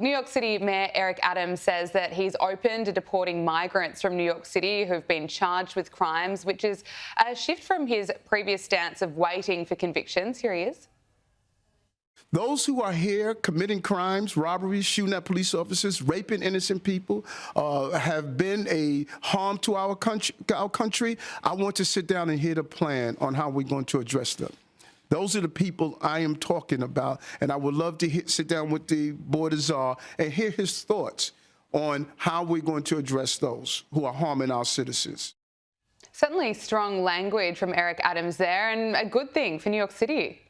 New York City Mayor Eric Adams says that he's open to deporting migrants from New York City who've been charged with crimes, which is a shift from his previous stance of waiting for convictions. Here he is. Those who are here committing crimes, robberies, shooting at police officers, raping innocent people, have been a harm to our country. I want to sit down and hear the plan on how we're going to address them. Those are the people I am talking about, and I would love to sit down with the border czar and hear his thoughts on how we're going to address those who are harming our citizens. Certainly strong language from Eric Adams there, and a good thing for New York City.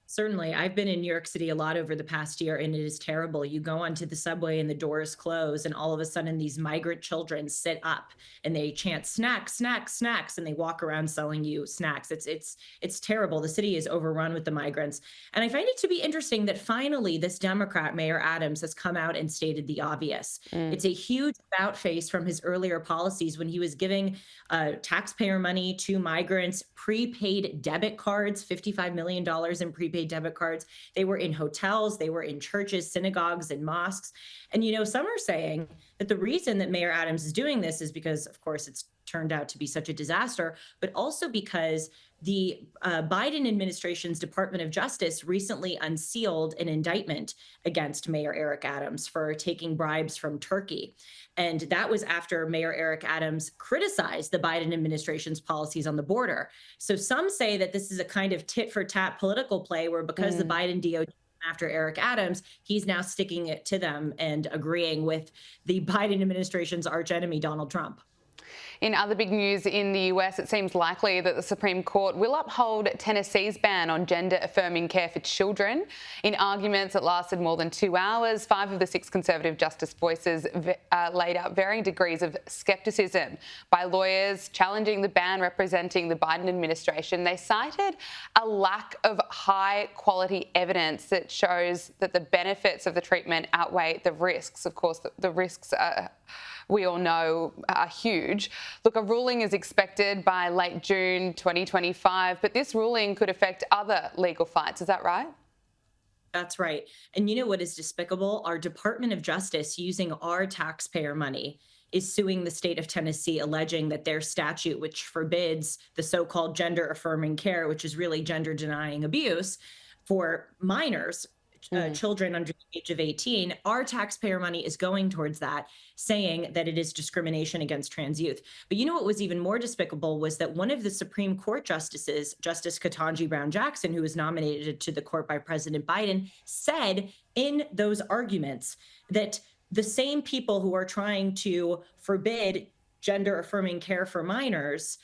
Certainly. I've been in New York City a lot over the past year, and it is terrible. You go onto the subway and the doors close, and all of a sudden these migrant children sit up and they chant snacks, snacks, snacks, and they walk around selling you snacks. It's terrible. The city is overrun with the migrants. And I find it to be interesting that finally this Democrat, Mayor Adams, has come out and stated the obvious. It's a huge about face from his earlier policies when he was giving taxpayer money to migrants, prepaid debit cards, $55 million in prepaid debit cards. They were in hotels, they were in churches, synagogues, and mosques. And, some are saying that the reason that Mayor Adams is doing this is because, of course, it's turned out to be such a disaster, but also because the Biden administration's Department of Justice recently unsealed an indictment against Mayor Eric Adams for taking bribes from Turkey. And that was after Mayor Eric Adams criticized the Biden administration's policies on the border. So some say that this is a kind of tit for tat political play where because the Biden DOJ after Eric Adams, he's now sticking it to them and agreeing with the Biden administration's archenemy, Donald Trump. In other big news in the US, it seems likely that the Supreme Court will uphold Tennessee's ban on gender-affirming care for children. In arguments that lasted more than 2 hours, 5 of the 6 conservative justice voices laid out varying degrees of scepticism by lawyers challenging the ban representing the Biden administration. They cited a lack of high-quality evidence that shows that the benefits of the treatment outweigh the risks. Of course, the risks are, we all know, are huge. Look, a ruling is expected by late June 2025, but this ruling could affect other legal fights. Is that right? That's right. And you know what is despicable? Our Department of Justice, using our taxpayer money, is suing the state of Tennessee, alleging that their statute, which forbids the so-called gender-affirming care, which is really gender-denying abuse for minors, children under the age of 18, our taxpayer money is going towards that, saying that it is discrimination against trans youth. But you know what was even more despicable was that one of the Supreme Court justices, Justice Ketanji Brown Jackson, who was nominated to the court by President Biden, said in those arguments that the same people who are trying to forbid gender-affirming care for minors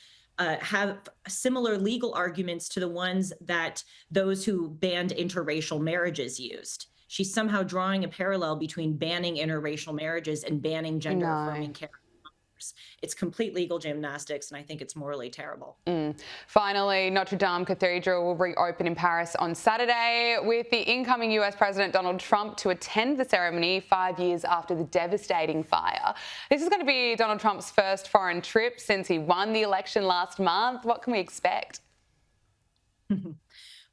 have similar legal arguments to the ones that those who banned interracial marriages used. She's somehow drawing a parallel between banning interracial marriages and banning gender-affirming care. It's complete legal gymnastics, and I think it's morally terrible. Finally, Notre Dame Cathedral will reopen in Paris on Saturday, with the incoming US President Donald Trump to attend the ceremony 5 years after the devastating fire. This is going to be Donald Trump's first foreign trip since he won the election last month. What can we expect?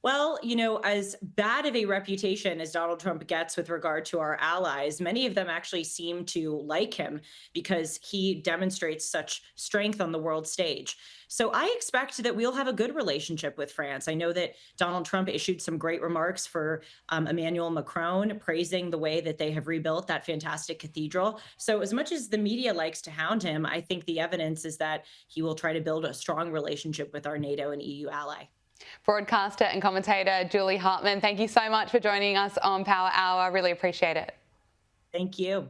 Well, as bad of a reputation as Donald Trump gets with regard to our allies, many of them actually seem to like him because he demonstrates such strength on the world stage. So I expect that we'll have a good relationship with France. I know that Donald Trump issued some great remarks for Emmanuel Macron, praising the way that they have rebuilt that fantastic cathedral. So as much as the media likes to hound him, I think the evidence is that he will try to build a strong relationship with our NATO and EU ally. Broadcaster and commentator Julie Hartman, thank you so much for joining us on Power Hour. Really appreciate it. Thank you.